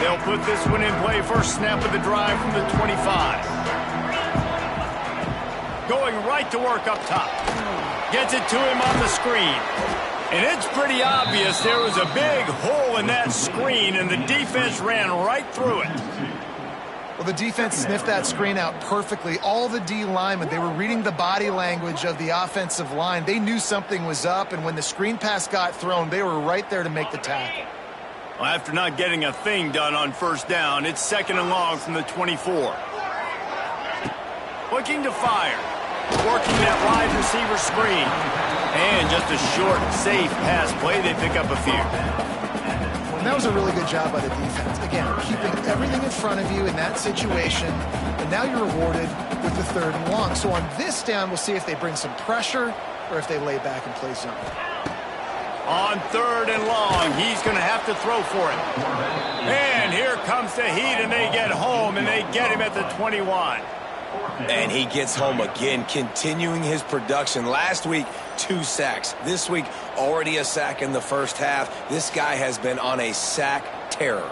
They'll put this one in play first snap of the drive from the 25. Going right to work up top. Gets it to him on the screen. And it's pretty obvious there was a big hole in that screen, and the defense ran right through it. Well, the defense sniffed that screen out perfectly. All the D linemen, they were reading the body language of the offensive line. They knew something was up, and when the screen pass got thrown, they were right there to make the tackle. Well, after not getting a thing done on first down, it's 2nd and long from the 24. Looking to fire. Working that wide receiver screen. And just a short, safe pass play. They pick up a few. And that was a really good job by the defense. Again, keeping everything in front of you in that situation. And now you're rewarded with the 3rd and long. So on this down, we'll see if they bring some pressure or if they lay back and play zone. On 3rd and long, he's going to have to throw for it. And here comes the heat, and they get home, and they get him at the 21. And he gets home again, continuing his production. Last week, 2 sacks. This week, already a sack in the first half. This guy has been on a sack terror.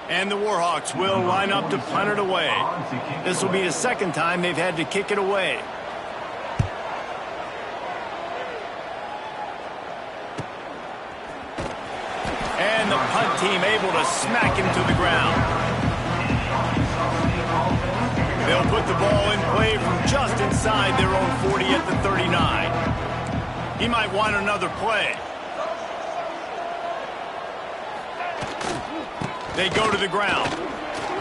And the Warhawks will line up to punt it away. This will be the 2nd time they've had to kick it away. And the punt team able to smack him to the ground. They'll put the ball in play from just inside their own 40 at the 39. He might want another play. They go to the ground.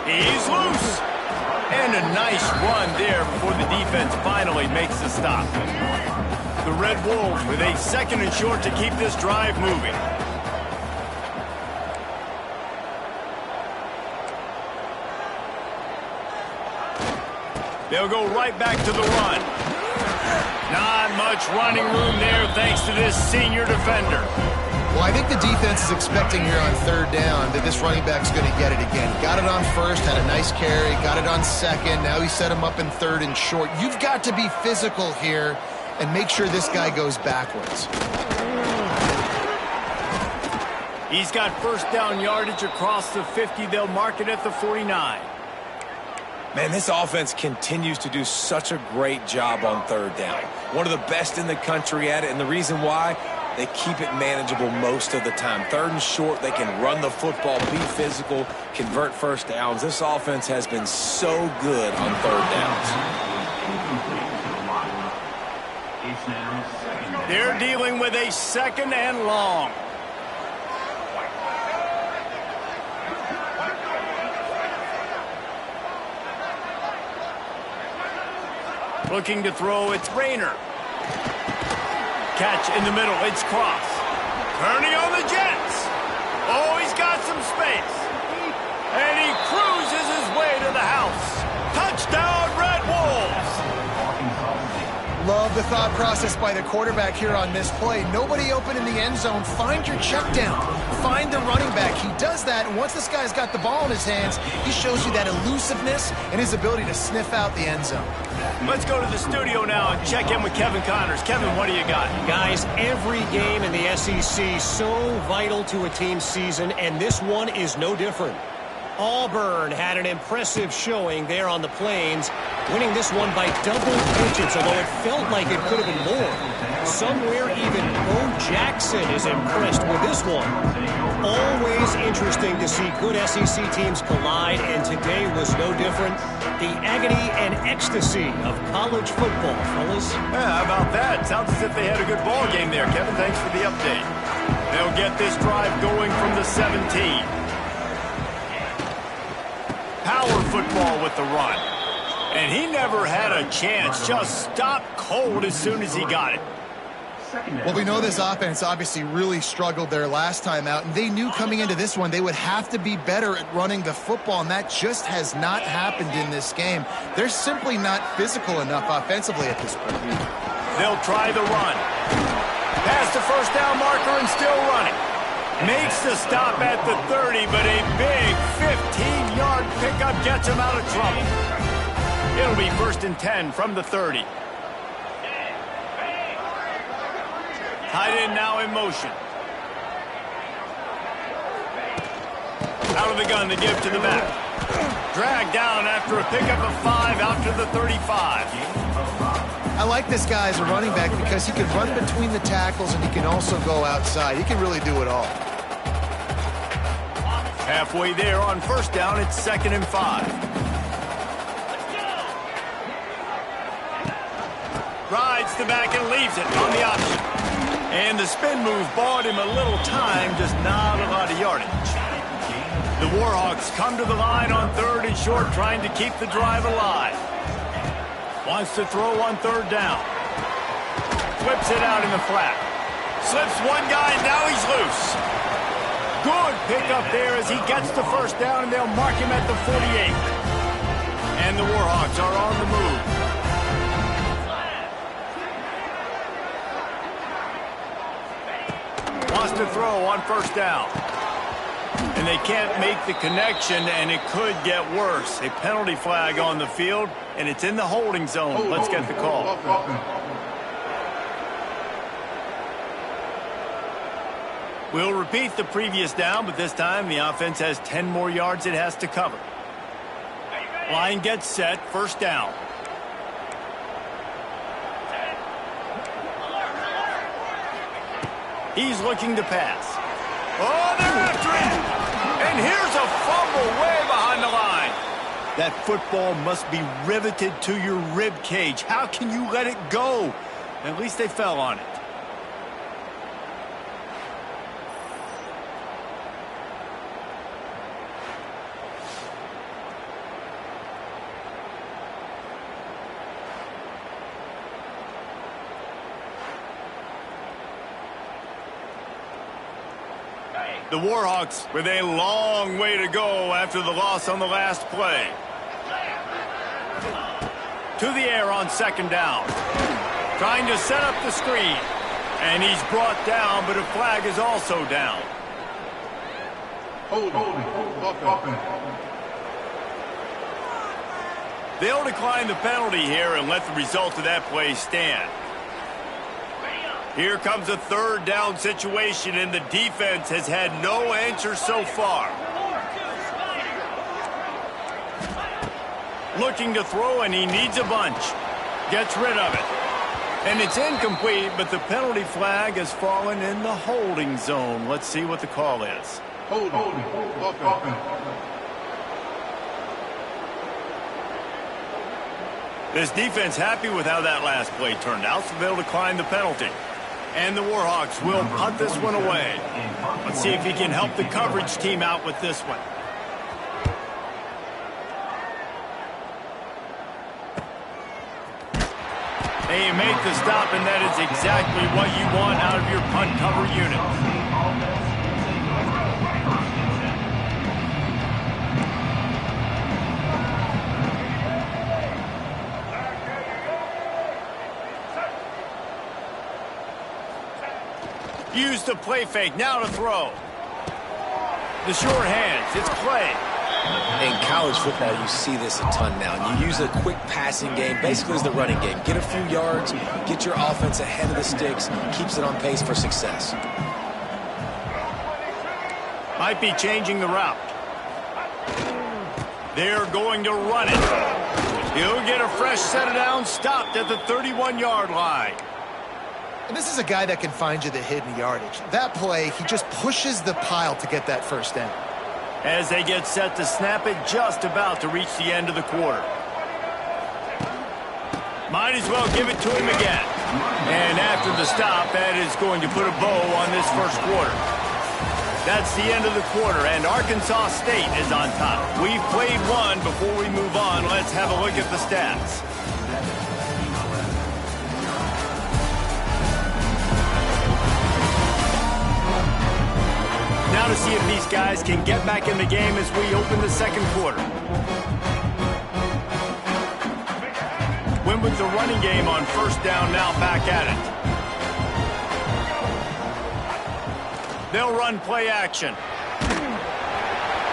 He's loose. And a nice run there before the defense finally makes the stop. The Red Wolves with a 2nd and short to keep this drive moving. They'll go right back to the run. Not much running room there thanks to this senior defender. Well, I think the defense is expecting here on 3rd down that this running back's going to get it again. Got it on 1st, had a nice carry, got it on 2nd. Now he set him up in 3rd and short. You've got to be physical here and make sure this guy goes backwards. He's got first down yardage across the 50. They'll mark it at the 49. Man, this offense continues to do such a great job on 3rd down. One of the best in the country at it, and the reason why, they keep it manageable most of the time. 3rd and short, they can run the football, be physical, convert first downs. This offense has been so good on 3rd downs. They're dealing with a 2nd and long. Looking to throw, it's Rayner. Catch in the middle, it's Cross. Turning on the Jets. Oh, he's got some space. And he cruises his way to the house. Touchdown, Red Wolves. Love the thought process by the quarterback here on this play. Nobody open in the end zone. Find your check down. Find the running back. He does that, and once this guy's got the ball in his hands, he shows you that elusiveness and his ability to sniff out the end zone. Let's go to the studio now and check in with Kevin Connors. Kevin, what do you got? Guys, every game in the SEC so vital to a team's season, and this one is no different. Auburn had an impressive showing there on the Plains, winning this one by double digits, although it felt like it could have been more. Somewhere even Bo Jackson is impressed with this one. Always interesting to see good SEC teams collide, and today was no different. The agony and ecstasy of college football, fellas. Yeah, how about that? Sounds as if they had a good ball game there. Kevin, thanks for the update. They'll get this drive going from the 17. Power football with the run. And he never had a chance. Just stopped cold as soon as he got it. Well, we know this offense obviously really struggled their last time out, and they knew coming into this one they would have to be better at running the football, and that just has not happened in this game. They're simply not physical enough offensively at this point. They'll try the run. Past the first down marker and still running. Makes the stop at the 30, but a big 15-yard pickup gets him out of trouble. It'll be 1st and 10 from the 30. Tight end now in motion. Out of the gun to give to the back. Dragged down after a pickup of 5 out to the 35. I like this guy as a running back because he can run between the tackles and he can also go outside. He can really do it all. Halfway there on first down, it's 2nd and 5. Rides the back and leaves it on the option. And the spin move bought him a little time, just not a lot of yardage. The Warhawks come to the line on 3rd and short, trying to keep the drive alive. Wants to throw on 3rd down. Whips it out in the flat. Slips one guy, now he's loose. Good pickup there as he gets the first down, and they'll mark him at the 48. And the Warhawks are on the move. Wants to throw on first down. And they can't make the connection, and it could get worse. A penalty flag on the field, and it's in the holding zone. Let's get the call. We'll repeat the previous down, but this time the offense has 10 more yards it has to cover. Line gets set, first down. He's looking to pass. Oh, they're after him! And here's a fumble way behind the line. That football must be riveted to your rib cage. How can you let it go? At least they fell on it. The Warhawks with a long way to go after the loss on the last play. To the air on 2nd down. Trying to set up the screen. And he's brought down, but a flag is also down. They'll decline the penalty here and let the result of that play stand. Here comes a 3rd down situation, and the defense has had no answer so far. Looking to throw, and he needs a bunch. Gets rid of it. And it's incomplete, but the penalty flag has fallen in the holding zone. Let's see what the call is. This defense happy with how that last play turned out, so they'll decline the penalty. And the Warhawks will punt this one away. Let's see if he can help the coverage team out with this one. They make the stop, and that is exactly what you want out of your punt cover unit. Use the play fake, now to throw. The short hands, it's Clay. In college football, you see this a ton now. You use a quick passing game, basically as the running game. Get a few yards, get your offense ahead of the sticks, keeps it on pace for success. Might be changing the route. They're going to run it. He'll get a fresh set of downs, stopped at the 31-yard line. And this is a guy that can find you the hidden yardage. That play, he just pushes the pile to get that first down. As they get set to snap it, just about to reach the end of the quarter. Might as well give it to him again. And after the stop, that is going to put a bow on this first quarter. That's the end of the quarter, and Arkansas State is on top. We've played one. Before we move on, let's have a look at the stats. Now to see if these guys can get back in the game as we open the second quarter. Win with the running game on first down, now back at it. They'll run play action.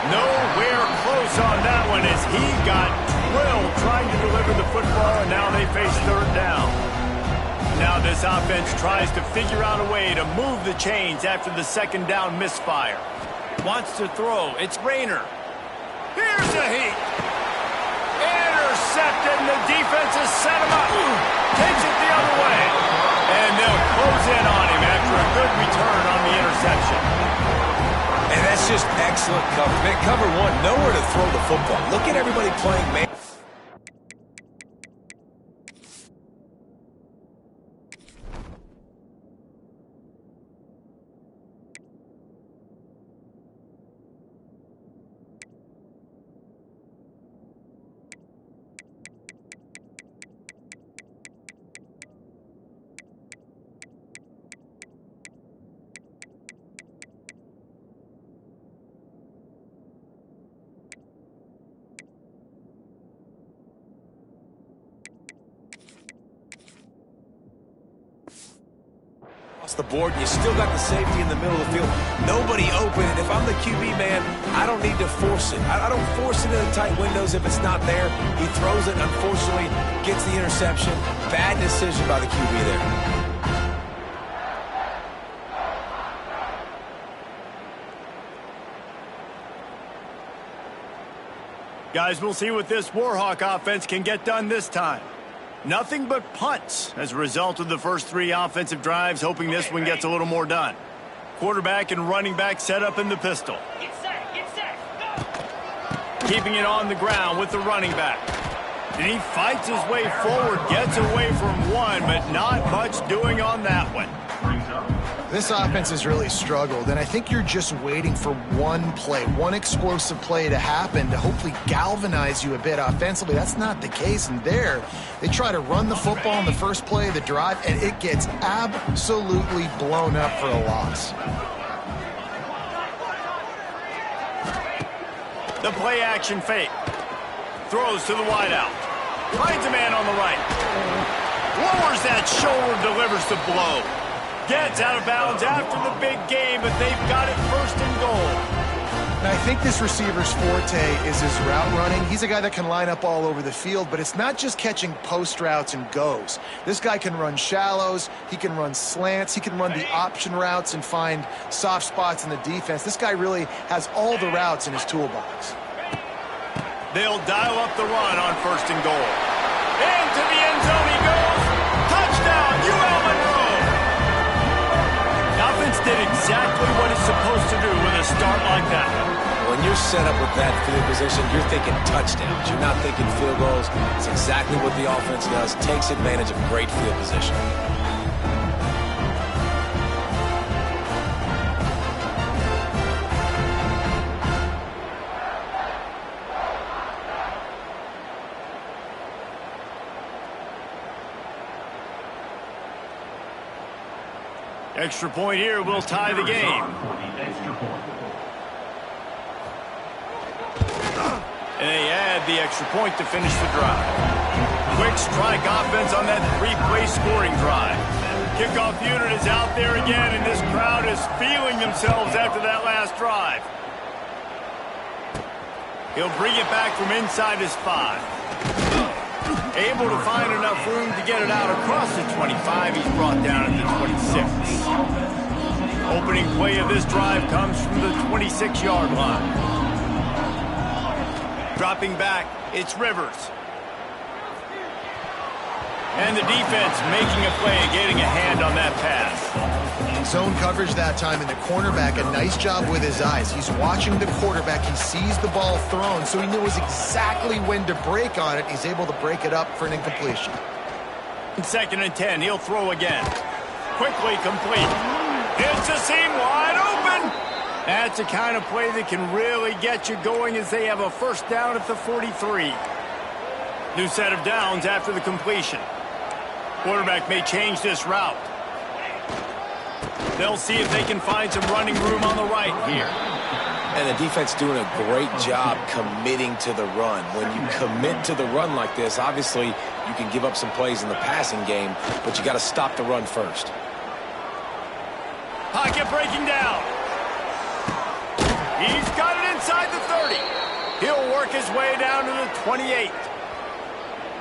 Nowhere close on that one as he got drilled trying to deliver the football, and now they face 3rd down. Now this offense tries to figure out a way to move the chains after the second down misfire. Wants to throw. It's Rayner. Here's a heat. Intercepted, and the defense has set him up. Takes it the other way. And they'll close in on him after a good return on the interception. And that's just excellent cover. Man, cover one, nowhere to throw the football. Look at everybody playing, man. The board, and you still got the safety in the middle of the field. Nobody open, and if I'm the QB, man, I don't need to force it. I don't force it in the tight windows if it's not there. He throws it, unfortunately, gets the interception. Bad decision by the QB there. Guys, we'll see what this Warhawk offense can get done this time. Nothing but punts as a result of the first three offensive drives, hoping this one gets a little more done. Quarterback and running back set up in the pistol. Get set, go! Keeping it on the ground with the running back. And he fights his way forward, gets away from one, but not much doing on that one. This offense has really struggled, and I think you're just waiting for one play, one explosive play to happen to hopefully galvanize you a bit offensively. That's not the case, and there, they try to run the football in the first play of the drive, and it gets absolutely blown up for a loss. The play action fake. Throws to the wideout. Finds a man on the right. Lowers that shoulder, delivers the blow. Gets out of bounds after the big game, but they've got it first and goal. And I think this receiver's forte is his route running. He's a guy that can line up all over the field, but it's not just catching post routes and goes. This guy can run shallows, he can run slants, he can run the option routes and find soft spots in the defense. This guy really has all the routes in his toolbox. They'll dial up the run on first and goal. Into the end zone he goes. Touchdown, UL Monroe. Offense did exactly what it's supposed to do with a start like that. When you're set up with that field position, you're thinking touchdowns. You're not thinking field goals. It's exactly what the offense does. Takes advantage of great field position. Extra point here will tie the game. And they add the extra point to finish the drive. Quick strike offense on that three-play scoring drive. Kickoff unit is out there again, and this crowd is feeling themselves after that last drive. He'll bring it back from inside his 5. Able to find enough room to get it out across the 25. He's brought down at the 26. Opening play of this drive comes from the 26-yard line. Dropping back, it's Rivers. And the defense making a play and getting a hand on that pass. Zone coverage that time, and the cornerback, a nice job with his eyes. He's watching the quarterback. He sees the ball thrown, so he knows exactly when to break on it. He's able to break it up for an incompletion. 2nd and 10, he'll throw again. Quickly complete. It's a seam wide open. That's the kind of play that can really get you going as they have a first down at the 43. New set of downs after the completion. Quarterback may change this route. They'll see if they can find some running room on the right here. And the defense doing a great job committing to the run. When you commit to the run like this, obviously you can give up some plays in the passing game, but you got to stop the run first. Pocket breaking down. He's got it inside the 30. He'll work his way down to the 28.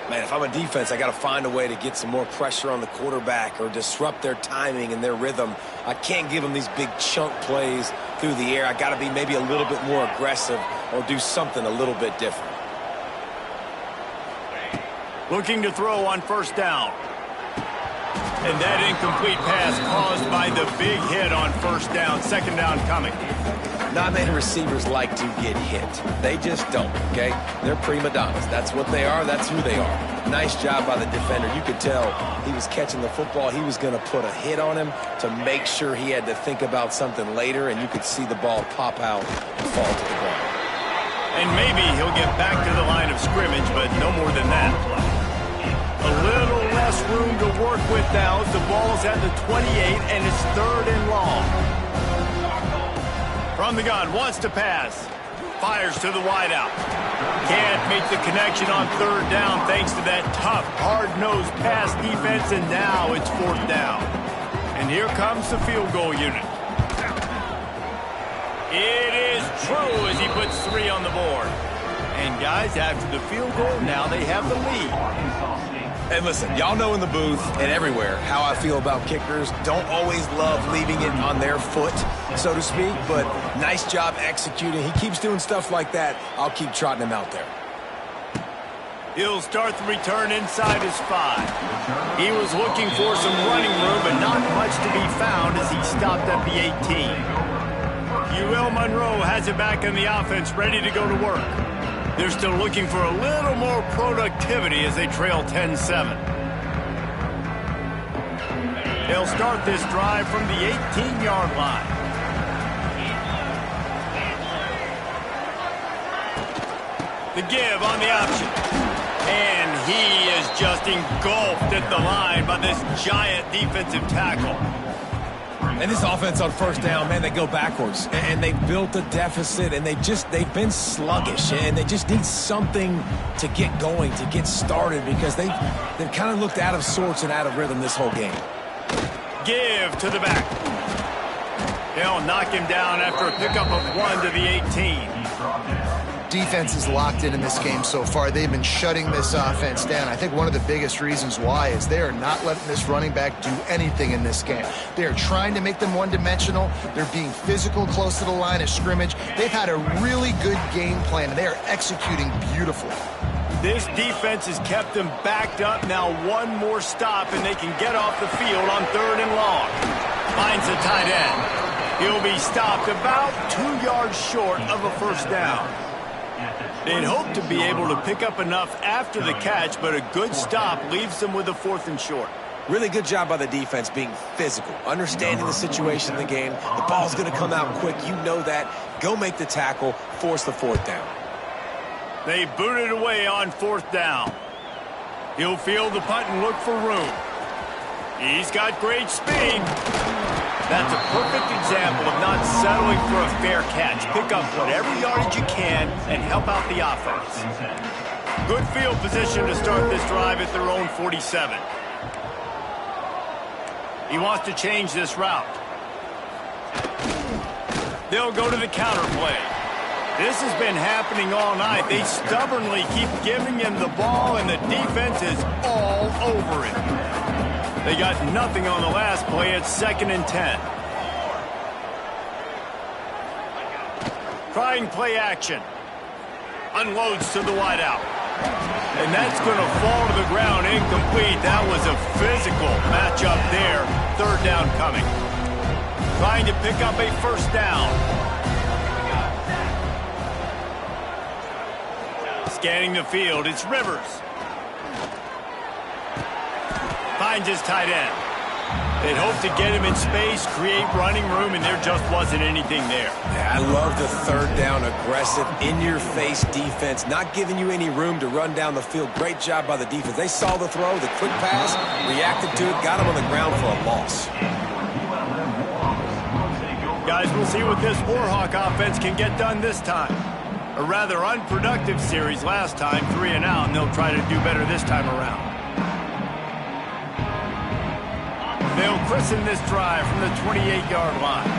Man, if I'm a defense, I got to find a way to get some more pressure on the quarterback or disrupt their timing and their rhythm. I can't give them these big chunk plays through the air. I got to be maybe a little bit more aggressive or do something a little bit different. Looking to throw on first down. And that incomplete pass caused by the big hit on first down. Second down coming. Not many receivers like to get hit. They just don't, okay? They're prima donnas. That's what they are. That's who they are. Nice job by the defender. You could tell he was catching the football. He was going to put a hit on him to make sure he had to think about something later, and you could see the ball pop out and fall to the ground. And maybe he'll get back to the line of scrimmage, but no more than that. A little less room to work with now as the ball's at the 28 and it's 3rd and long. From the gun, wants to pass. Fires to the wideout. Can't make the connection on 3rd down thanks to that tough, hard-nosed pass defense, and now it's 4th down. And here comes the field goal unit. It is true as he puts 3 on the board. And guys, after the field goal, now they have the lead. And listen, y'all know in the booth and everywhere how I feel about kickers. Don't always love leaving it on their foot, so to speak, but nice job executing. He keeps doing stuff like that. I'll keep trotting him out there. He'll start the return inside his 5. He was looking for some running room, but not much to be found as he stopped at the 18. UL Monroe has it back in the offense, ready to go to work. They're still looking for a little more productivity as they trail 10-7. They'll start this drive from the 18-yard line. The give on the option. And he is just engulfed at the line by this giant defensive tackle. And this offense on first down, man, they go backwards. And they built a deficit, and they've been sluggish. And they just need something to get going, to get started, because they've kind of looked out of sorts and out of rhythm this whole game. Give to the back. They'll knock him down after a pickup of 1 to the 18. Defense is locked in this game so far. They've been shutting this offense down. I think one of the biggest reasons why is they are not letting this running back do anything in this game. They are trying to make them one-dimensional. They're being physical close to the line of scrimmage. They've had a really good game plan, and they are executing beautifully. This defense has kept them backed up. Now one more stop, and they can get off the field on 3rd and long. Finds the tight end. He'll be stopped about 2 yards short of a first down. They'd hope to be able to pick up enough after the catch, but a good stop leaves them with a 4th and short. Really good job by the defense being physical, understanding the situation in the game. The ball's going to come out quick. You know that. Go make the tackle, force the 4th down. They boot it away on 4th down. He'll field the punt and look for room. He's got great speed. That's a perfect example of not settling for a fair catch. Pick up whatever yardage you can and help out the offense. Good field position to start this drive at their own 47. He wants to change this route. They'll go to the counter play. This has been happening all night. They stubbornly keep giving him the ball, and the defense is all over it. They got nothing on the last play. It's 2nd and 10. Trying play action. Unloads to the wideout. And that's going to fall to the ground incomplete. That was a physical matchup there. 3rd down coming. Trying to pick up a first down. Scanning the field, it's Rivers. Finds his tight end. They'd hope to get him in space, create running room, and there just wasn't anything there. Yeah, I love the 3rd down, aggressive, in-your-face defense, not giving you any room to run down the field. Great job by the defense. They saw the throw, the quick pass, reacted to it, got him on the ground for a loss. Guys, we'll see what this Warhawk offense can get done this time. A rather unproductive series last time, 3 and out, and they'll try to do better this time around. They'll christen this drive from the 28-yard line.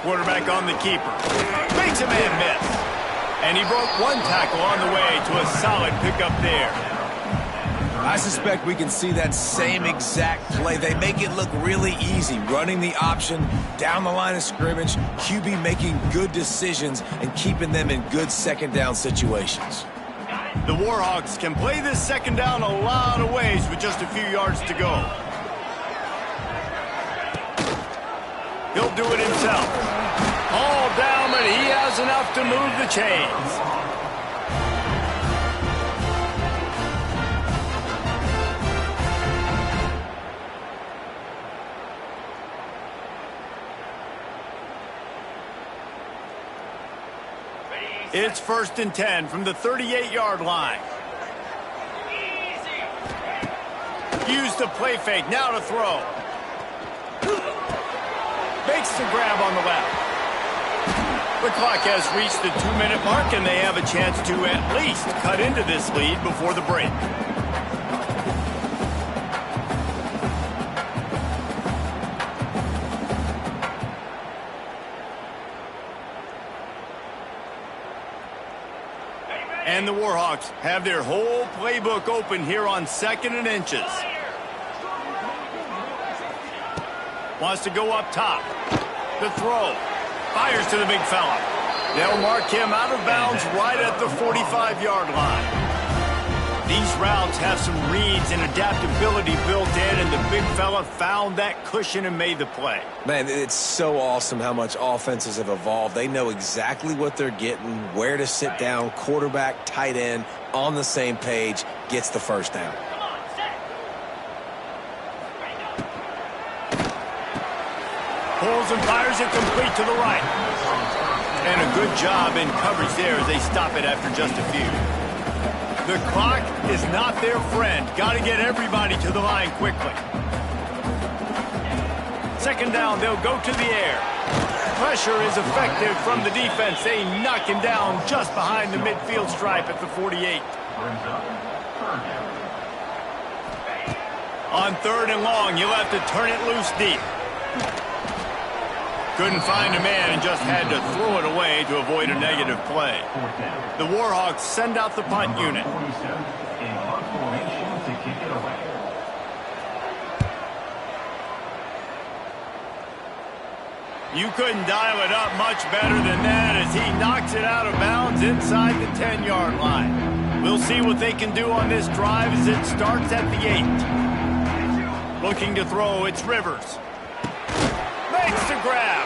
Quarterback on the keeper. Makes a man miss. And he broke one tackle on the way to a solid pickup there. I suspect we can see that same exact play. They make it look really easy, running the option down the line of scrimmage, QB making good decisions and keeping them in good second down situations. The Warhawks can play this second down a lot of ways with just a few yards to go. He'll do it himself. All down, but he has enough to move the chains. It's 1st and 10 from the 38-yard line. Use the play fake, now to throw. Makes the grab on the left. The clock has reached the 2-minute mark, and they have a chance to at least cut into this lead before the break. And the Warhawks have their whole playbook open here on 2nd and inches. Wants to go up top. The throw. Fires to the big fella. They'll mark him out of bounds right at the 45-yard line. These routes have some reads and adaptability built in, and the big fella found that cushion and made the play. Man, it's so awesome how much offenses have evolved. They know exactly what they're getting, where to sit down, quarterback, tight end, on the same page, gets the first down. Pulls and fires it complete to the right. And a good job in coverage there as they stop it after just a few. The clock is not their friend. Got to get everybody to the line quickly. 2nd down, they'll go to the air. Pressure is effective from the defense. They knock him down just behind the midfield stripe at the 48. On 3rd and long, you'll have to turn it loose deep. Couldn't find a man and just had to throw it away to avoid a negative play. The Warhawks send out the punt unit. You couldn't dial it up much better than that as he knocks it out of bounds inside the 10-yard line. We'll see what they can do on this drive as it starts at the 8. Looking to throw, it's Rivers. Makes the grab.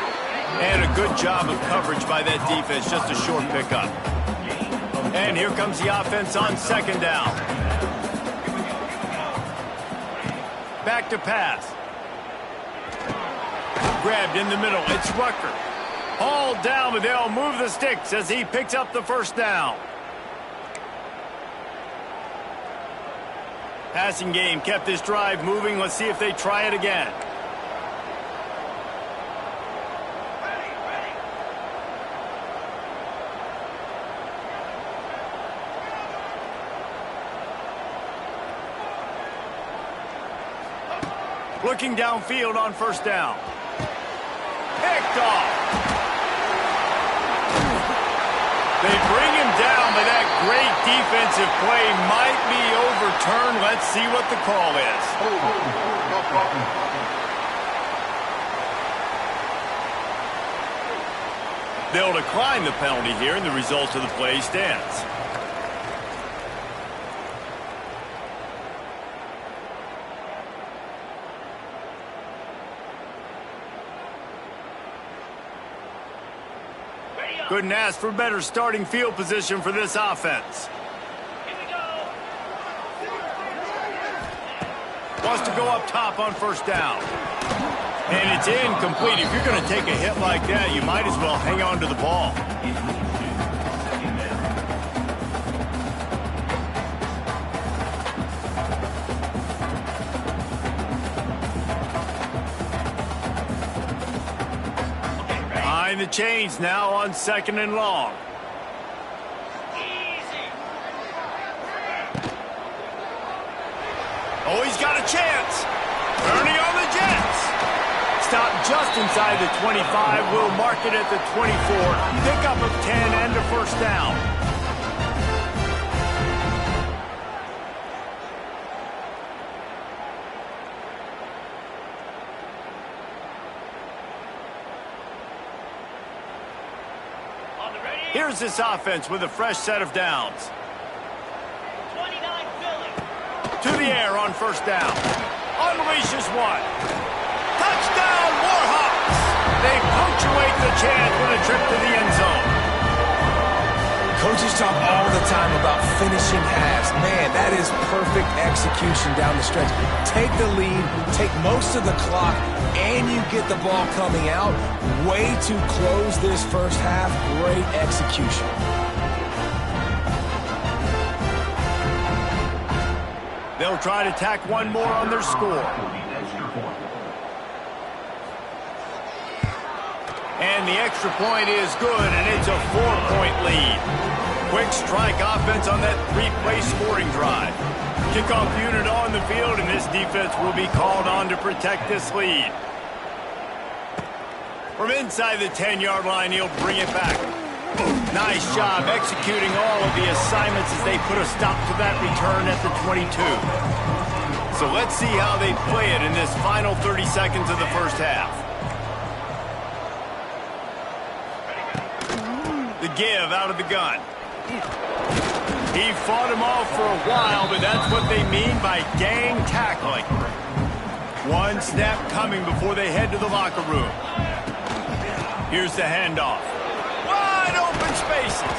And a good job of coverage by that defense, just a short pickup. And here comes the offense on 2nd down. Back to pass. Grabbed in the middle, it's Rucker. Hauled down, but they'll move the sticks as he picks up the 1st down. Passing game kept this drive moving. Let's see if they try it again. Looking downfield on 1st down. Picked off. They bring him down, but that great defensive play might be overturned. Let's see what the call is. They'll decline the penalty here, and the result of the play stands. Couldn't ask for better starting field position for this offense. Wants to go up top on 1st down. And it's incomplete. If you're going to take a hit like that, you might as well hang on to the ball. Behind the chains now on 2nd and long. Oh, he's got a chance. Turning on the Jets. stop just inside the 25. We'll mark it at the 24. Pickup of 10 and a first down. On the ready. Here's this offense with a fresh set of downs. 29 Philly. To the air on first down. Unleashes one. Touchdown, Warhawks! They punctuate the chance with a trip to the end zone. Coaches talk all the time about finishing halves. Man, that is perfect execution down the stretch. Take the lead, take most of the clock, and you get the ball coming out. Way to close this first half. Great execution. They'll try to tack one more on their score. And the extra point is good, and it's a 4-point lead. Quick strike offense on that 3-play scoring drive. Kickoff unit on the field, and this defense will be called on to protect this lead. From inside the 10-yard line, he'll bring it back. Nice job executing all of the assignments as they put a stop to that return at the 22. So let's see how they play it in this final 30 seconds of the first half. The give out of the gun. He fought him off for a while, but that's what they mean by gang tackling. One snap coming before they head to the locker room. Here's the handoff. Wide open spaces.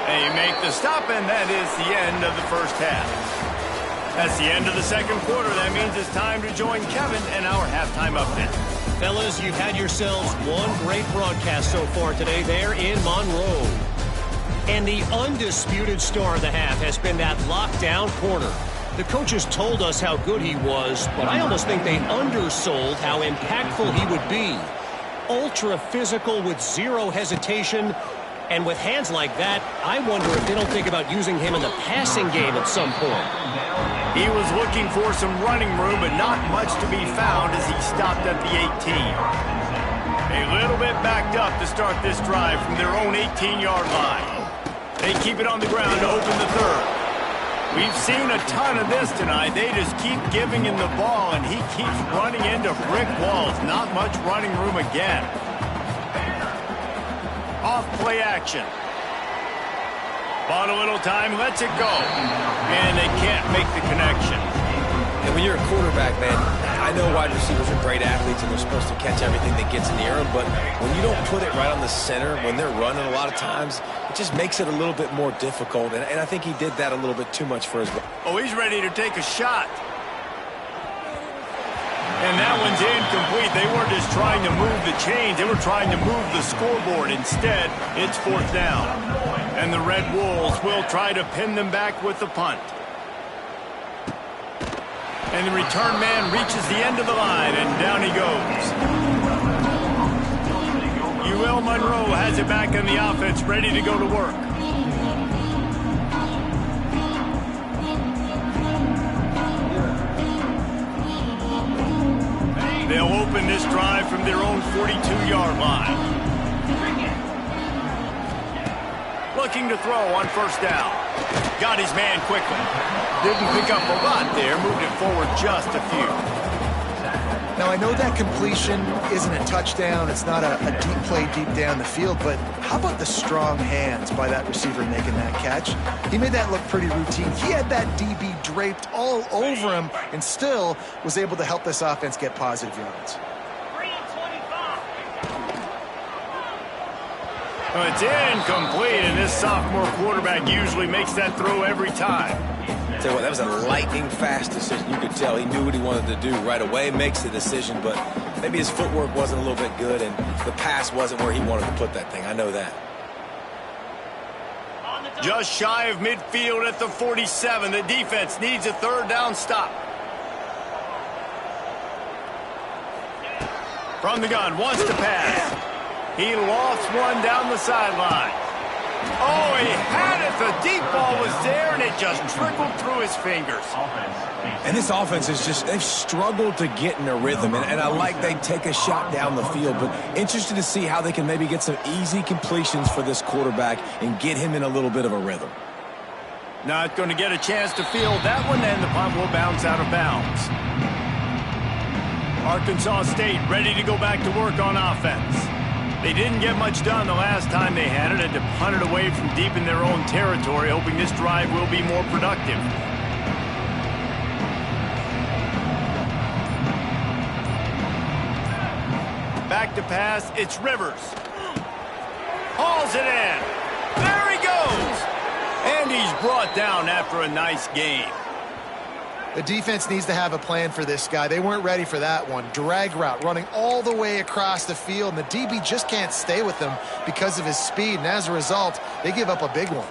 They make the stop, and that is the end of the first half. That's the end of the second quarter. That means it's time to join Kevin and our halftime update. Fellas, you've had yourselves one great broadcast so far today there in Monroe. And the undisputed star of the half has been that lockdown corner. The coaches told us how good he was, but I almost think they undersold how impactful he would be. Ultra physical with zero hesitation, and with hands like that, I wonder if they don't think about using him in the passing game at some point. He was looking for some running room, but not much to be found as he stopped at the 18. A little bit backed up to start this drive from their own 18-yard line. They keep it on the ground to open the third. We've seen a ton of this tonight. They just keep giving him the ball, and he keeps running into brick walls. Not much running room again. Off play action. Bought a little time, lets it go. And they can't make the connection. And when you're a quarterback, man, I know wide receivers are great athletes and they're supposed to catch everything that gets in the air, but when you don't put it right on the center, when they're running a lot of times, it just makes it a little bit more difficult. And I think he did that a little bit too much for his... Oh, he's ready to take a shot. And that one's incomplete. They weren't just trying to move the chains. They were trying to move the scoreboard. Instead, it's fourth down. And the Red Wolves will try to pin them back with the punt. And the return man reaches the end of the line, and down he goes. UL Monroe has it back in the offense, ready to go to work. They'll open this drive from their own 42-yard line. Looking to throw on first down. Got his man quickly. Didn't pick up a lot there. Moved it forward just a few. Now, I know that completion isn't a touchdown. It's not a deep play deep down the field, but how about the strong hands by that receiver making that catch? He made that look pretty routine. He had that DB draped all over him and still was able to help this offense get positive yards. 3 and 25. Well, it's incomplete, and this sophomore quarterback usually makes that throw every time. Tell you what, that was a lightning fast decision. You could tell he knew what he wanted to do right away, makes the decision, but maybe his footwork wasn't a little bit good and the pass wasn't where he wanted to put that thing. I know that. Just shy of midfield at the 47. The defense needs a third down stop. From the gun, wants to pass. He lofts one down the sideline. Oh, he had it. The deep ball was there, and it just trickled through his fingers. And this offense is just, they've struggled to get in a rhythm. And I like they take a shot down the field, but interested to see how they can maybe get some easy completions for this quarterback and get him in a little bit of a rhythm. Not going to get a chance to field that one, and the punt will bounce out of bounds. Arkansas State ready to go back to work on offense. They didn't get much done the last time they had it, and to punt it away from deep in their own territory, hoping this drive will be more productive. Back to pass, it's Rivers. Hauls it in. There he goes. And he's brought down after a nice game. The defense needs to have a plan for this guy. They weren't ready for that one. Drag route running all the way across the field, and the DB just can't stay with him because of his speed, and as a result, they give up a big one.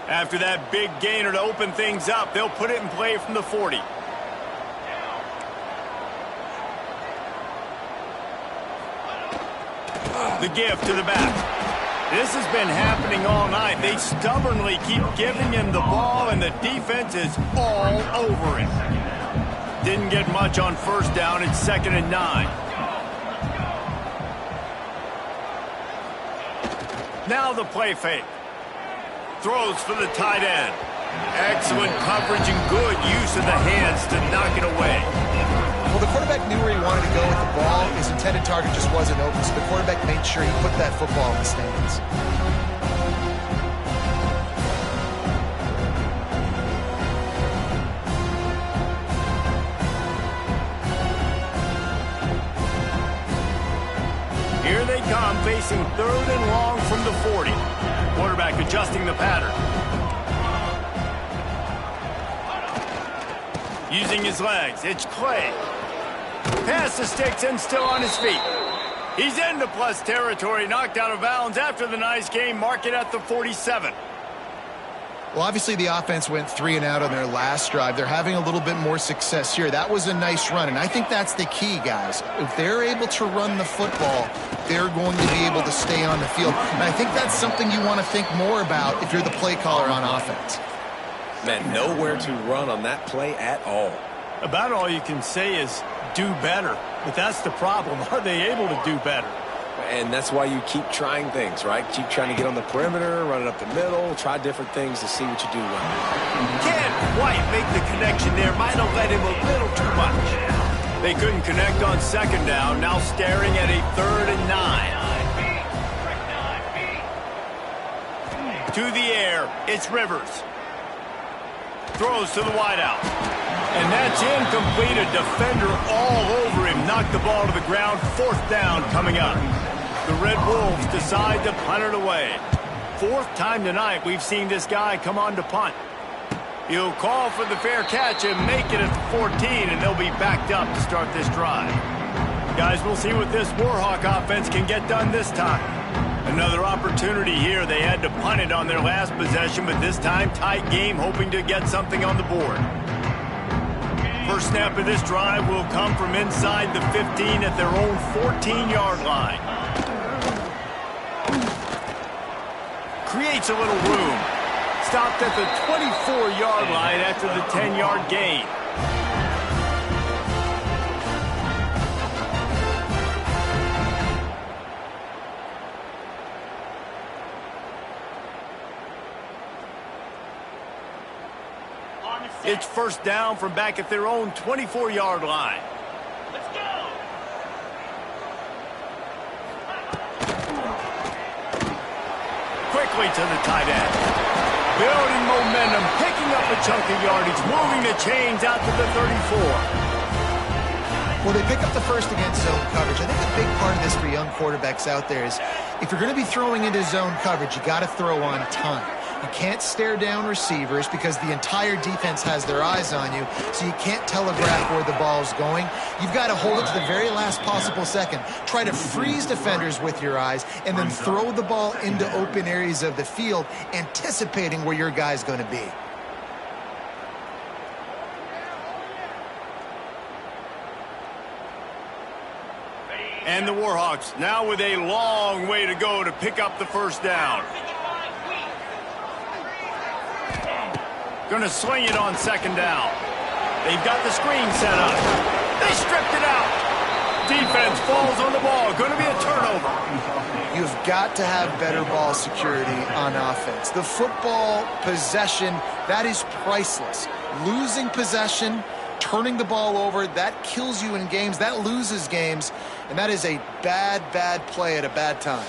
After that big gainer to open things up, they'll put it in play from the 40. The gift to the back. This has been happening all night. They stubbornly keep giving him the ball, and the defense is all over him. Didn't get much on first down. It's 2nd and 9. Now the play fake. Throws for the tight end. Excellent coverage and good use of the hands to knock it away. Well, the quarterback knew where he wanted to go with the ball. His intended target just wasn't open, so the quarterback made sure he put that football in the stands. Here they come, facing 3rd and long from the 40. Quarterback adjusting the pattern. Using his legs, it's Clay. Pass the sticks and still on his feet. He's into plus territory, knocked out of bounds after the nice game. Mark it at the 47. Well, obviously the offense went 3 and out on their last drive. They're having a little bit more success here. That was a nice run, and I think that's the key, guys. If they're able to run the football, they're going to be able to stay on the field. And I think that's something you want to think more about if you're the play caller on offense. Man, nowhere to run on that play at all. About all you can say is do better. But that's the problem. Are they able to do better? And that's why you keep trying things, right? Keep trying to get on the perimeter, run it up the middle, try different things to see what you do well. Can't quite make the connection there. Might have led him a little too much. They couldn't connect on 2nd down. Now staring at a 3rd and 9. To the air, it's Rivers. Throws to the wideout. And that's incomplete. A defender all over him. Knocked the ball to the ground. 4th down coming up. The Red Wolves decide to punt it away. 4th time tonight we've seen this guy come on to punt. He'll call for the fair catch and make it at the 14, and they'll be backed up to start this drive. Guys, we'll see what this Warhawk offense can get done this time. Another opportunity here. They had to punt it on their last possession, but this time tight game, hoping to get something on the board. First snap of this drive will come from inside the 15 at their own 14-yard line. Creates a little room. Stopped at the 24-yard line after the 10-yard gain. It's first down from back at their own 24-yard line. Let's go. Quickly to the tight end. Building momentum, picking up a chunk of yardage, moving the chains out to the 34. Well, they pick up the first against zone coverage. I think a big part of this for young quarterbacks out there is if you're going to be throwing into zone coverage, you got to throw on time. You can't stare down receivers because the entire defense has their eyes on you, so you can't telegraph where the ball's going. You've got to hold it to the very last possible second. Try to freeze defenders with your eyes and then throw the ball into open areas of the field, anticipating where your guy's going to be. And the Warhawks now with a long way to go to pick up the first down. Gonna sling it on second down. They've got the screen set up. They stripped it out. Defense falls on the ball. Gonna be a turnover. You've got to have better ball security on offense. The football possession, that is priceless. Losing possession, turning the ball over, that kills you in games, that loses games, and that is a bad, bad play at a bad time.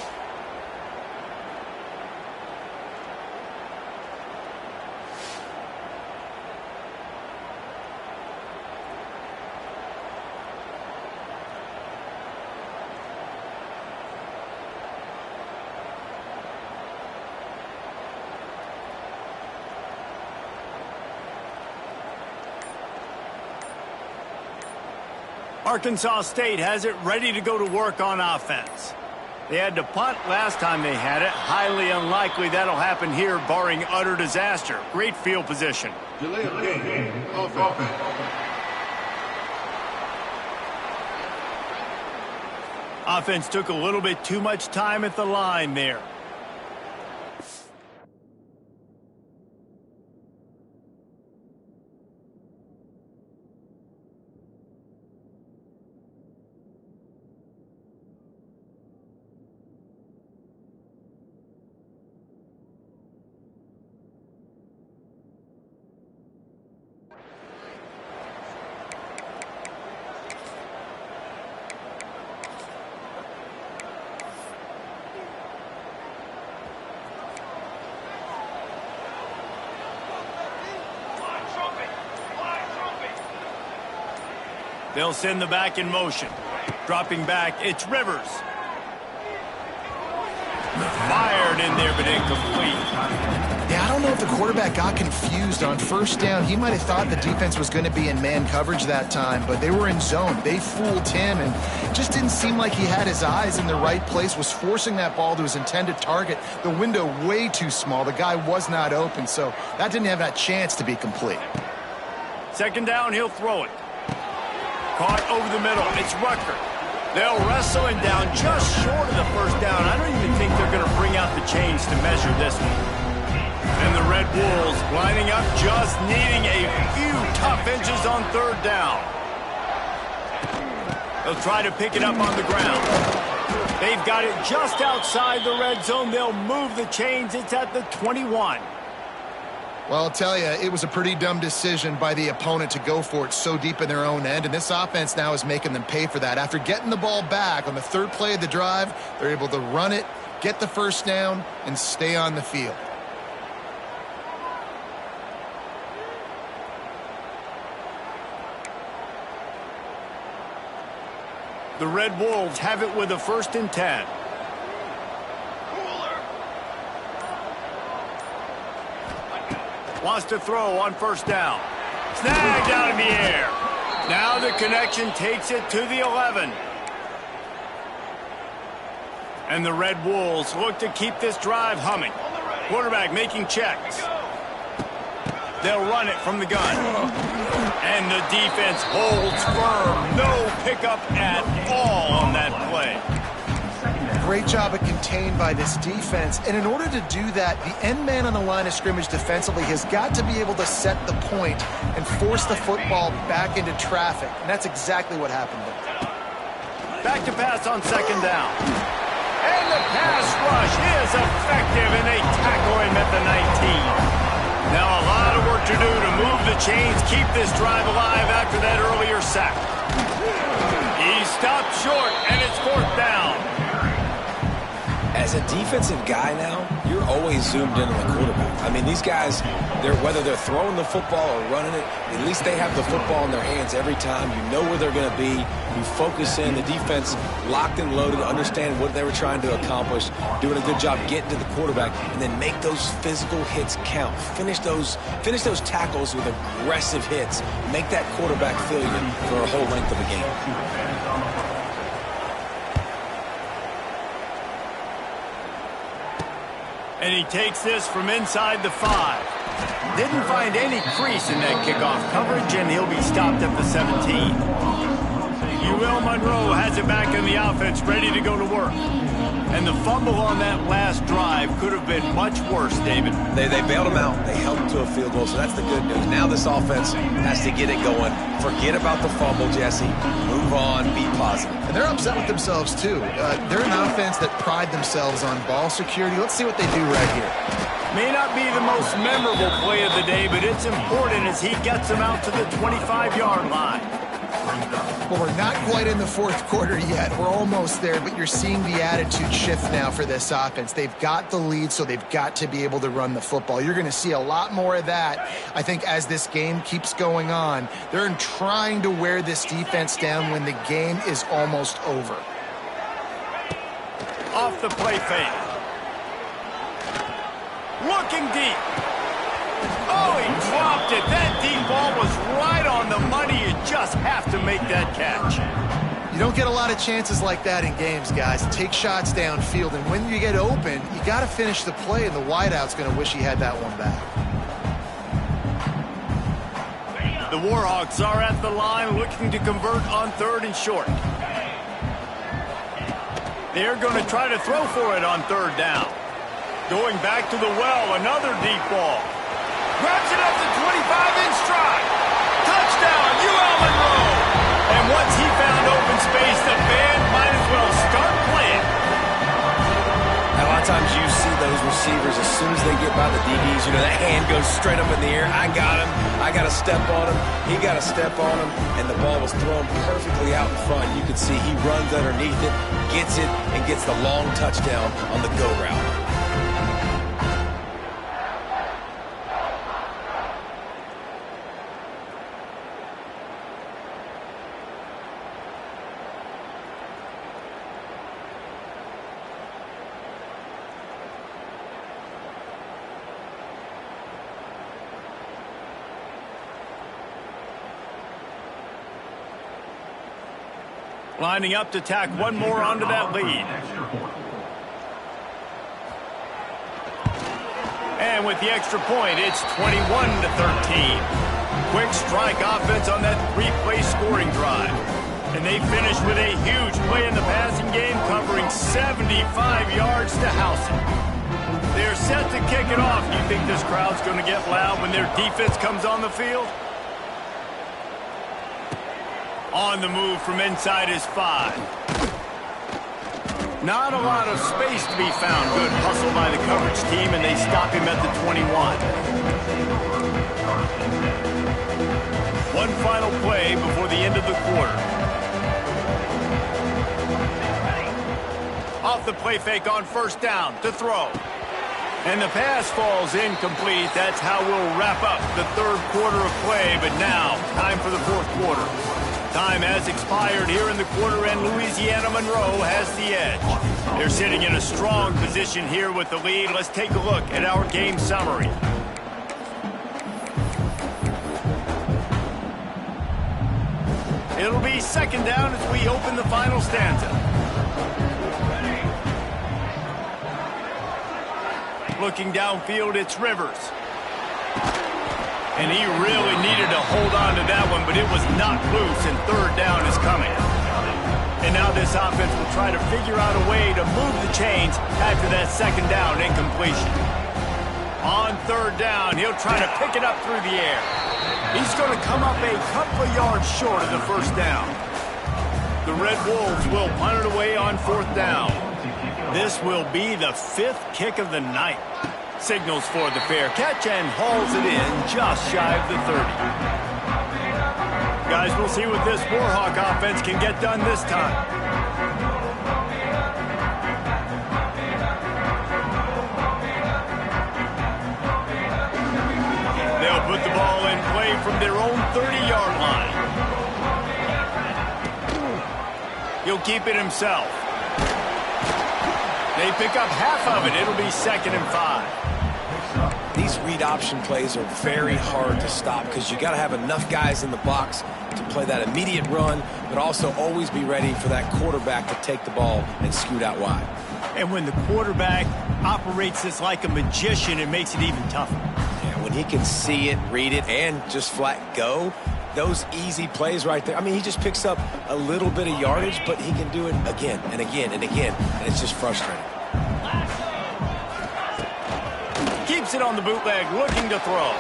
Arkansas State has it ready to go to work on offense. They had to punt last time they had it. Highly unlikely that'll happen here, barring utter disaster. Great field position. Delay of game. Offense. Offense took a little bit too much time at the line there. They'll send the back in motion. Dropping back, it's Rivers. Fired in there, but incomplete. Yeah, I don't know if the quarterback got confused on first down. He might have thought the defense was going to be in man coverage that time, but they were in zone. They fooled him, and it just didn't seem like he had his eyes in the right place, was forcing that ball to his intended target. The window way too small. The guy was not open, so that didn't have that chance to be complete. Second down, he'll throw it. Caught over the middle. It's Rucker. They'll wrestle him down just short of the first down. I don't even think they're going to bring out the chains to measure this one. And the Red Wolves lining up, just needing a few tough inches on third down. They'll try to pick it up on the ground. They've got it just outside the red zone. They'll move the chains. It's at the 21. Well, I'll tell you, it was a pretty dumb decision by the opponent to go for it so deep in their own end, and this offense now is making them pay for that. After getting the ball back on the third play of the drive, they're able to run it, get the first down, and stay on the field. The Red Wolves have it with a 1st and 10. Wants to throw on first down. Snagged out in the air. Now the connection takes it to the 11. And the Red Wolves look to keep this drive humming. Quarterback making checks. They'll run it from the gun. And the defense holds firm. No pickup at all on that play. Great job at contained by this defense, and in order to do that, the end man on the line of scrimmage defensively has got to be able to set the point and force the football back into traffic, and that's exactly what happened there. Back to pass on second down. And the pass rush is effective, and they tackle him at the 19. Now a lot of work to do to move the chains, keep this drive alive after that earlier sack. He stopped short, and it's 4th down. As a defensive guy now, you're always zoomed in on the quarterback. I mean, these guys, whether they're throwing the football or running it, at least they have the football in their hands every time. You know where they're going to be. You focus in. The defense locked and loaded, understand what they were trying to accomplish, doing a good job getting to the quarterback, and then make those physical hits count. Finish those tackles with aggressive hits. Make that quarterback feel you for a whole length of the game. And he takes this from inside the 5. Didn't find any crease in that kickoff coverage, and he'll be stopped at the 17. UL Monroe has it back in the offense, ready to go to work. And the fumble on that last drive could have been much worse, David. They bailed him out. They held him to a field goal, so that's the good news. Now this offense has to get it going. Forget about the fumble, Jesse. Move on. Be positive. And they're upset with themselves, too. They're an offense that pride themselves on ball security. Let's see what they do right here. May not be the most memorable play of the day, but it's important as he gets them out to the 25-yard line. Well, we're not quite in the fourth quarter yet. We're almost there, but you're seeing the attitude shift now for this offense. They've got the lead, so they've got to be able to run the football. You're going to see a lot more of that, I think, as this game keeps going on. They're trying to wear this defense down when the game is almost over. Off the play fake. Looking deep. Oh, he dropped it. That deep ball was right on the money. You just have to make that catch. You don't get a lot of chances like that in games, guys. Take shots downfield, and when you get open, you got to finish the play, and the wideout's going to wish he had that one back. The Warhawks are at the line looking to convert on 3rd and short. They're going to try to throw for it on 3rd down. Going back to the well, another deep ball. Grabs it up to 25 in stride. Touchdown, UL Monroe. And once he found open space, the band might as well start playing. A lot of times you see those receivers, as soon as they get by the DBs, you know, that hand goes straight up in the air. I got him. I got to step on him. He got to step on him. And the ball was thrown perfectly out in front. You could see he runs underneath it, gets it, and gets the long touchdown on the go route. Lining up to tack one more onto that lead. And with the extra point, it's 21-13. Quick strike offense on that 3-play scoring drive. And they finish with a huge play in the passing game, covering 75 yards to house it. They're set to kick it off. You think this crowd's going to get loud when their defense comes on the field? On the move from inside his 5. Not a lot of space to be found. Good hustle by the coverage team, and they stop him at the 21. One final play before the end of the quarter. Off the play fake on 1st down to throw. And the pass falls incomplete. That's how we'll wrap up the 3rd quarter of play, but now time for the 4th quarter. Time has expired here in the quarter, and Louisiana Monroe has the edge. They're sitting in a strong position here with the lead. Let's take a look at our game summary. It'll be 2nd down as we open the final stanza. Looking downfield, it's Rivers. And he really needed to hold on to that one, but it was not loose, and 3rd down is coming. And now this offense will try to figure out a way to move the chains after that 2nd down incompletion. On 3rd down, he'll try to pick it up through the air. He's going to come up a couple of yards short of the 1st down. The Red Wolves will punt it away on 4th down. This will be the 5th kick of the night. Signals for the fair catch and hauls it in just shy of the 30. Guys, we'll see what this Warhawk offense can get done this time. They'll put the ball in play from their own 30-yard line. He'll keep it himself. They pick up half of it. It'll be 2nd and 5. These read option plays are very hard to stop because you got to have enough guys in the box to play that immediate run, but also always be ready for that quarterback to take the ball and scoot out wide. And when the quarterback operates this like a magician, it makes it even tougher. Yeah, when he can see it, read it, and just flat go, Those easy plays right there. I mean, he just picks up a little bit of yardage, but he can do it again and again and again, and it's just frustrating. Keeps it on the bootleg, looking to throw.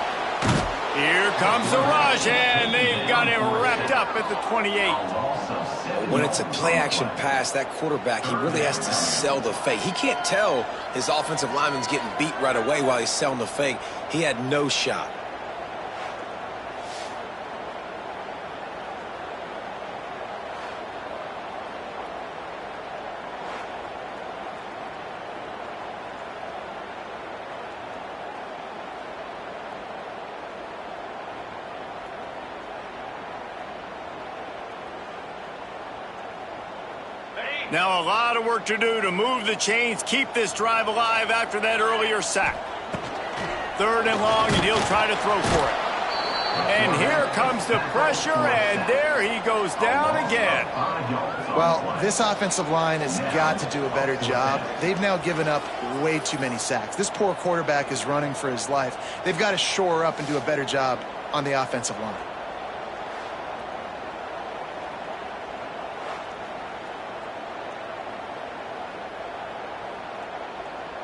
Here comes the rush, and they've got him wrapped up at the 28. When it's a play-action pass, that quarterback, he really has to sell the fake. He can't tell his offensive lineman's getting beat right away while he's selling the fake. He had no shot. Now a lot of work to do to move the chains, keep this drive alive after that earlier sack. 3rd and long, and he'll try to throw for it. And here comes the pressure, and there he goes down again. Well, this offensive line has got to do a better job. They've now given up way too many sacks. This poor quarterback is running for his life. They've got to shore up and do a better job on the offensive line.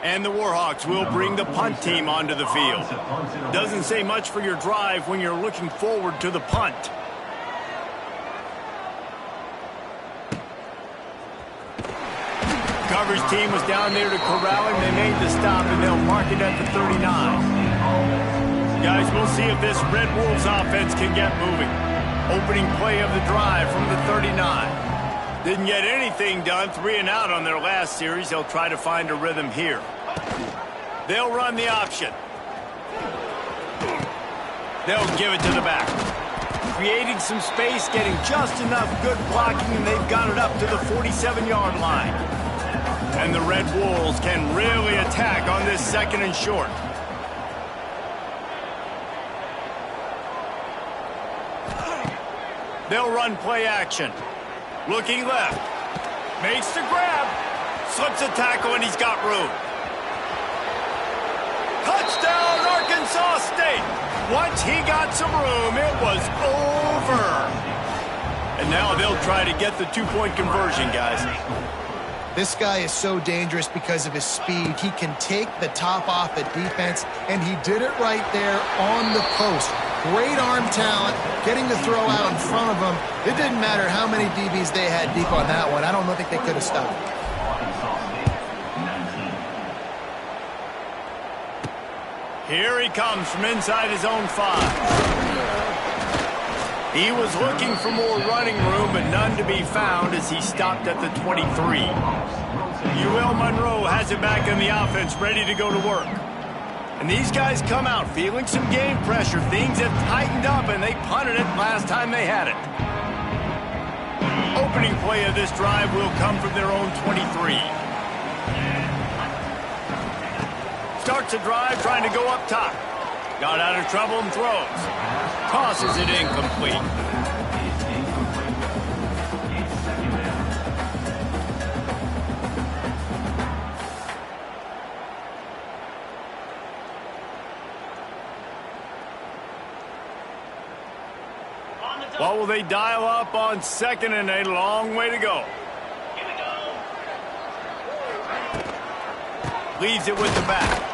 And the Warhawks will bring the punt team onto the field. Doesn't say much for your drive when you're looking forward to the punt. Coverage team was down there to corral him. They made the stop, and they'll mark it at the 39. Guys, we'll see if this Red Wolves offense can get moving. Opening play of the drive from the 39. Didn't get anything done, 3 and out on their last series. They'll try to find a rhythm here. They'll run the option. They'll give it to the back. Creating some space, getting just enough good blocking, and they've got it up to the 47-yard line. And the Red Wolves can really attack on this 2nd and short. They'll run play action. Looking left. Makes the grab. Slips a tackle, and he's got room. Touchdown, Arkansas State. Once he got some room, it was over. And now they'll try to get the 2-point conversion, guys. This guy is so dangerous because of his speed. He can take the top off the defense, and he did it right there on the post. Great arm talent, getting the throw out in front of him. It didn't matter how many DBs they had deep on that one. I don't think they could have stopped. Here he comes from inside his own 5. He was looking for more running room, but none to be found as he stopped at the 23. UL Monroe has it back in the offense, ready to go to work. And these guys come out feeling some game pressure. Things have tightened up, and they punted it last time they had it. Opening play of this drive will come from their own 23. Starts a drive trying to go up top. Got out of trouble and throws. Tosses it incomplete. What will they dial up on 2nd and a long way to go? Leaves it with the back.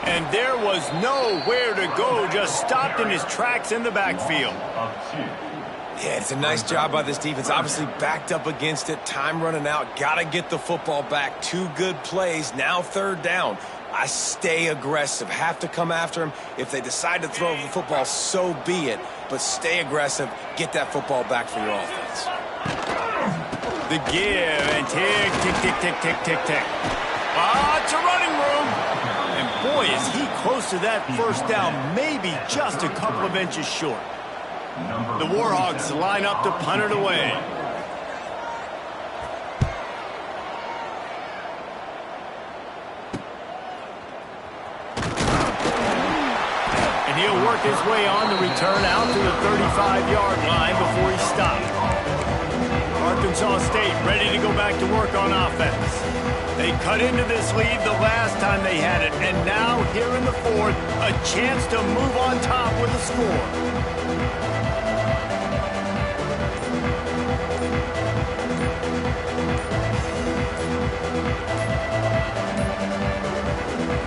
And there was nowhere to go, just stopped in his tracks in the backfield. Yeah, it's a nice job by this defense. Obviously backed up against it, time running out. Got to get the football back. 2 good plays, now 3rd down. I stay aggressive, have to come after him. If they decide to throw the football, so be it. But stay aggressive, get that football back for your offense. The give, and tick, tick, tick, tick, tick, tick, tick. Lots of running room. And boy, is he close to that 1st down, maybe just a couple of inches short. The Warhawks line up to punt it away. And he'll work his way on the return out to the 35-yard line before he stopped. Arkansas State ready to go back to work on offense. They cut into this lead the last time they had it, and now here in the 4th, a chance to move on top with a score.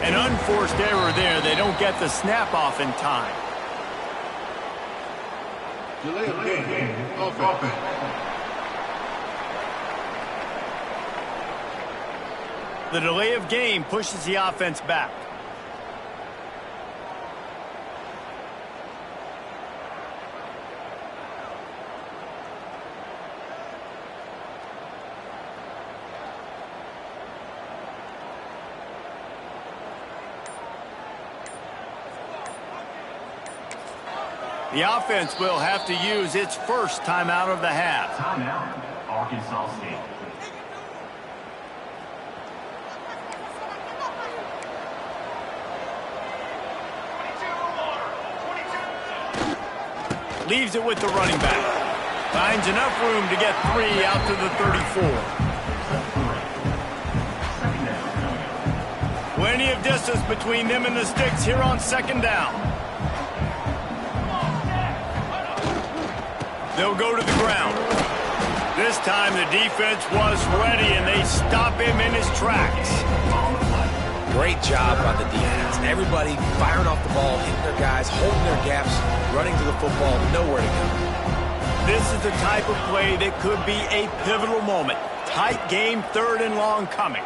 An unforced error there. They don't get the snap off in time. Delay of game. Offense. The delay of game pushes the offense back. The offense will have to use its first timeout of the half. Timeout, Arkansas State. Leaves it with the running back. Finds enough room to get 3 out to the 34. Plenty of distance between them and the sticks here on second down. They'll go to the ground. This time the defense was ready, and they stop him in his tracks. Great job by the defense. Everybody firing off the ball, hitting their guys, holding their gaps, running to the football, nowhere to go. This is the type of play that could be a pivotal moment. Tight game, 3rd and long coming.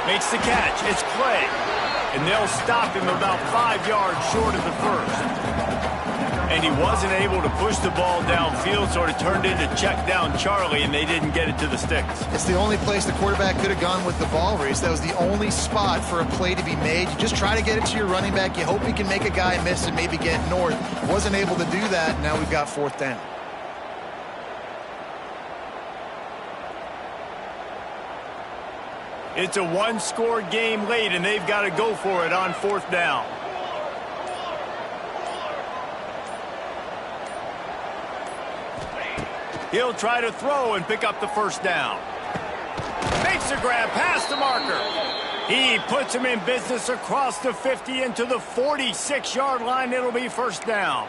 Makes the catch. It's Clay. And they'll stop him about 5 yards short of the first. And he wasn't able to push the ball downfield, so it turned into check down Charlie, and they didn't get it to the sticks. It's the only place the quarterback could have gone with the ball, Reese. That was the only spot for a play to be made. You just try to get it to your running back. You hope he can make a guy miss and maybe get north. Wasn't able to do that, and now we've got 4th down. It's a one-score game late, and they've got to go for it on 4th down. He'll try to throw and pick up the first down. Makes a grab past the marker. He puts him in business across the 50 into the 46-yard line. It'll be first down.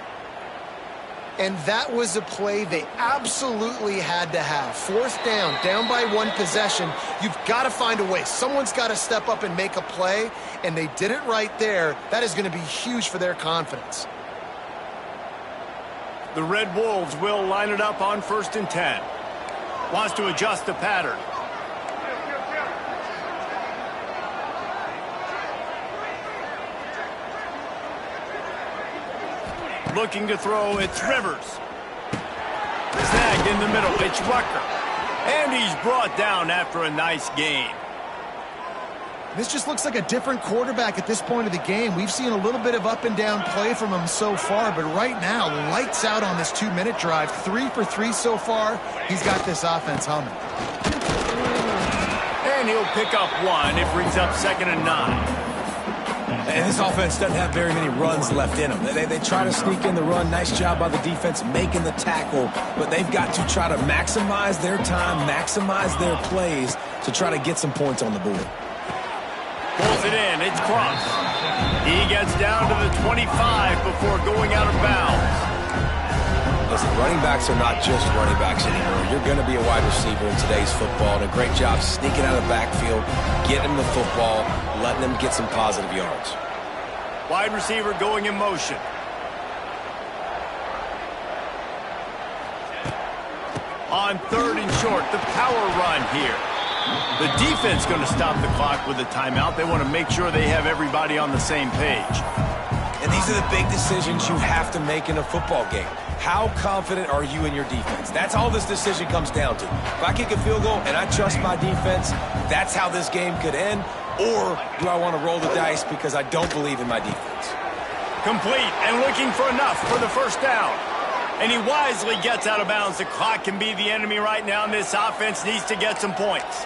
And that was a play they absolutely had to have. 4th down by 1 possession. You've got to find a way. Someone's got to step up and make a play, and they did it right there. That is going to be huge for their confidence. The Red Wolves will line it up on 1st and 10. Wants to adjust the pattern. Looking to throw, it's Rivers. Snagged in the middle, it's Rucker. And he's brought down after a nice gain. This just looks like a different quarterback at this point of the game. We've seen a little bit of up and down play from him so far, but right now, lights out on this 2-minute drive. 3 for 3 so far. He's got this offense humming. And he'll pick up 1. It brings up 2nd and 9. And this offense doesn't have very many runs left in them. They try to sneak in the run. Nice job by the defense making the tackle, but they've got to try to maximize their time, maximize their plays to try to get some points on the board. Pulls it in. It's Cross. He gets down to the 25 before going out of bounds. Listen, running backs are not just running backs anymore. You're going to be a wide receiver in today's football, and a great job sneaking out of the backfield, getting them the football, letting them get some positive yards. Wide receiver going in motion. On 3rd and short, the power run here. The defense going to stop the clock with a timeout. They want to make sure they have everybody on the same page. And these are the big decisions you have to make in a football game. How confident are you in your defense? That's all this decision comes down to. If I kick a field goal and I trust my defense, that's how this game could end. Or do I want to roll the dice because I don't believe in my defense? Complete and looking for enough for the first down. And he wisely gets out of bounds. The clock can be the enemy right now, and this offense needs to get some points.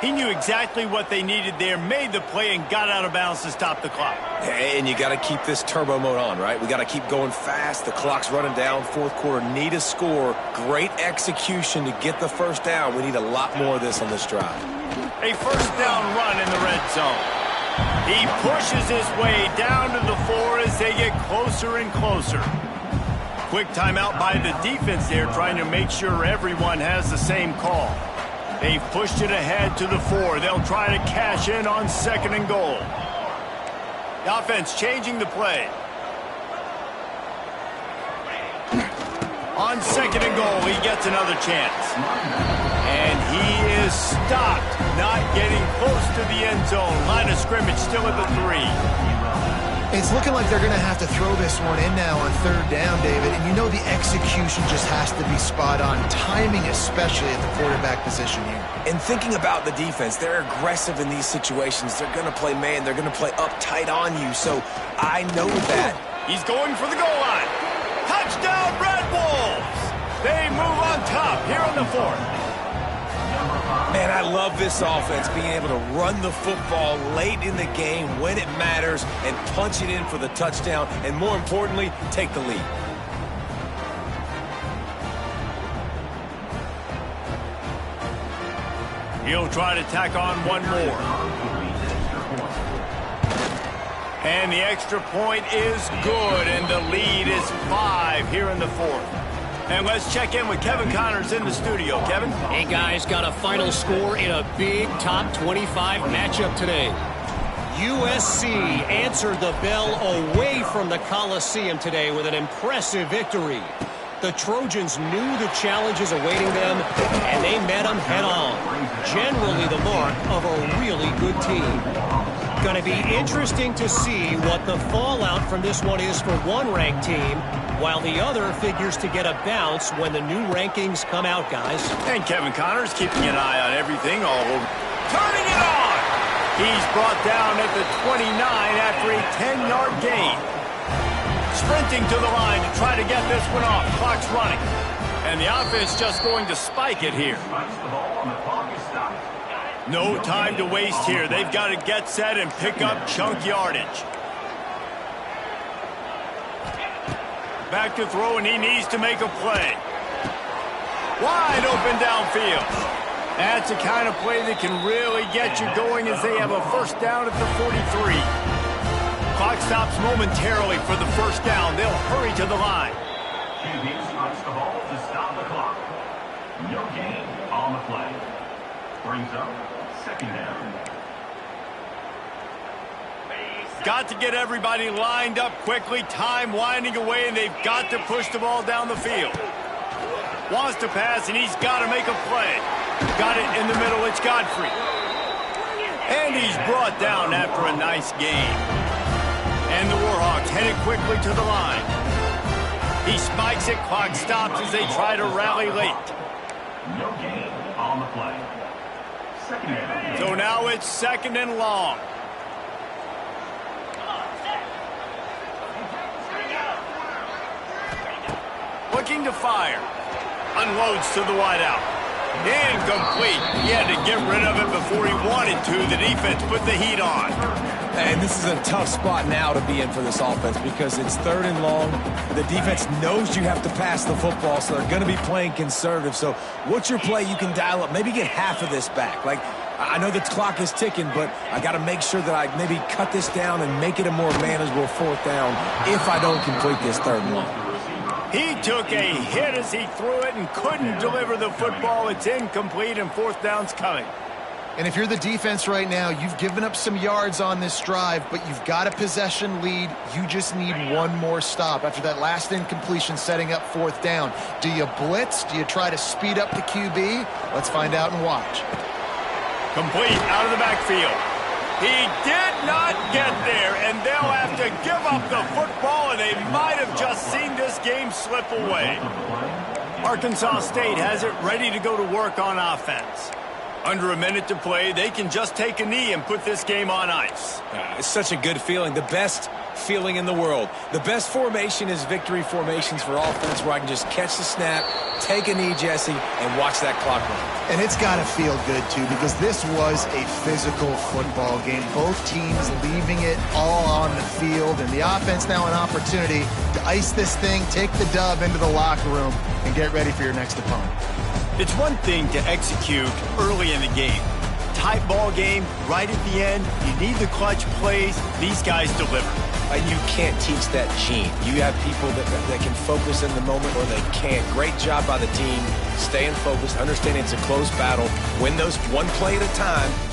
He knew exactly what they needed there, made the play, and got out of bounds to stop the clock. And you got to keep this turbo mode on, right? We got to keep going fast. The clock's running down. 4th quarter, need a score. Great execution to get the first down. We need a lot more of this on this drive. A first down run in the red zone. He pushes his way down to the 4 as they get closer and closer. Quick timeout by the defense there, trying to make sure everyone has the same call. They've pushed it ahead to the 4. They'll try to cash in on 2nd and goal. The offense changing the play. On 2nd and goal, he gets another chance. And he is stopped, not getting close to the end zone. Line of scrimmage still at the 3. It's looking like they're going to have to throw this one in now on 3rd down, David. And you know the execution just has to be spot on. Timing especially at the quarterback position here. And thinking about the defense, they're aggressive in these situations. They're going to play man. They're going to play uptight on you. So I know that. He's going for the goal line. Touchdown, Red Wolves! They move on top here in the 4th. Man, I love this offense, being able to run the football late in the game when it matters and punch it in for the touchdown, and more importantly, take the lead. He'll try to tack on one more. And the extra point is good, and the lead is 5 here in the 4th. And let's check in with Kevin Connors in the studio. Kevin? Hey, guys, got a final score in a big top 25 matchup today. USC answered the bell away from the Coliseum today with an impressive victory. The Trojans knew the challenges awaiting them, and they met them head-on. Generally the mark of a really good team. Going to be interesting to see what the fallout from this one is for one ranked team, while the other figures to get a bounce when the new rankings come out, guys. And Kevin Connors keeping an eye on everything all over. Turning it on! He's brought down at the 29 after a 10-yard gain. Sprinting to the line to try to get this one off. Clock's running. And the offense just going to spike it here. No time to waste here. They've got to get set and pick up chunk yardage. Back to throw, and he needs to make a play. Wide open downfield. That's the kind of play that can really get you going as they have a 1st down at the 43. Clock stops momentarily for the 1st down. They'll hurry to the line. QB strikes the ball to stop the clock. No gain on the play. Brings up 2nd down. Got to get everybody lined up quickly. Time winding away, and they've got to push the ball down the field. Wants to pass, and he's got to make a play. Got it in the middle. It's Godfrey. And he's brought down after a nice game. And the Warhawks headed quickly to the line. He spikes it. Clock stops as they try to rally late. No gain on the play. 2nd down. So now it's 2nd and long. Looking to fire. Unloads to the wideout. Incomplete. He had to get rid of it before he wanted to. The defense put the heat on. And this is a tough spot now to be in for this offense because it's 3rd and long. The defense knows you have to pass the football, so they're going to be playing conservative. So what's your play you can dial up? Maybe get half of this back. Like, I know the clock is ticking, but I got to make sure that I maybe cut this down and make it a more manageable 4th down if I don't complete this 3rd and long. He took a hit as he threw it and couldn't deliver the football. It's incomplete, and 4th down's coming. And if you're the defense right now, you've given up some yards on this drive, but you've got a possession lead. You just need one more stop after that last incompletion setting up 4th down. Do you blitz? Do you try to speed up the QB? Let's find out and watch. Complete out of the backfield. He did not get there, and they'll have to give up the football, and they might have just seen this game slip away. Arkansas State has it ready to go to work on offense. Under a minute to play, they can just take a knee and put this game on ice. It's such a good feeling. The best feeling in the world. The best formation is victory formations for offense where I can just catch the snap, take a knee, Jesse, and watch that clock run. And it's got to feel good, too, because this was a physical football game. Both teams leaving it all on the field, and the offense now an opportunity to ice this thing, take the dub into the locker room, and get ready for your next opponent. It's one thing to execute early in the game, tight ball game right at the end. You need the clutch plays. These guys deliver. And you can't teach that gene. You have people that can focus in the moment or they can't. Great job by the team, staying focused, understanding it's a close battle. Win those one play at a time.